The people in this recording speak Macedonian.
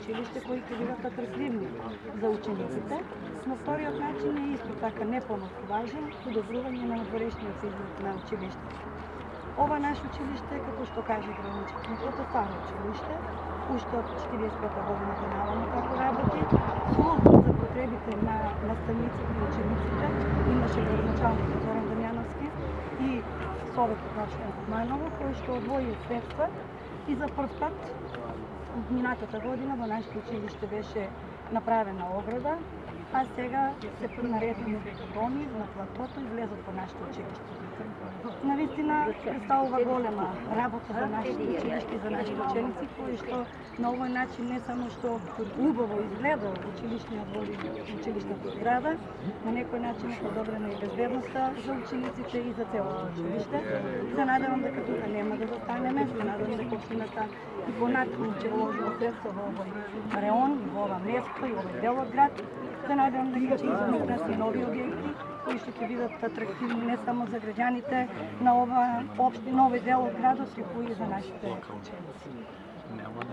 училиште кои ќе бидат атрактивни за учениците, но вториот начин е исто така не помалку важен, подобрување на надворешниот изглед на училиштето. Ова наше училиште, како што каже градоначелникот, е старо училиште, уште од 45-та година понавамо како работи, служба за потребите на наставниците и учениците, имаше градоначалник Зоран Дамјановски и Советот на Мајново, кој што одвои средства и за прв пат минатата година во нашето училиште беше направена ограда, а сега се наредени доми на платото и влезот во нашето училиште. Навистина представува голема работа за нашите училиште и за нашите ученици, кои што на овој начин не само што убаво изгледа училишниот двор и училишната зграда, на некој начин е подобрена и безбедноста за учениците и за целото училиште. Се надевам дека тука нема да застанеме, се надевам дека општината и понатаму ќе вложи средства во овој реон, во ова место и овој дел од град. Се надевам дека ќе изместат и нови објекти кои што ќе бидат атрактивни не само за граѓаните на ова општина, овој дел од градот, туку и за нашите ученици.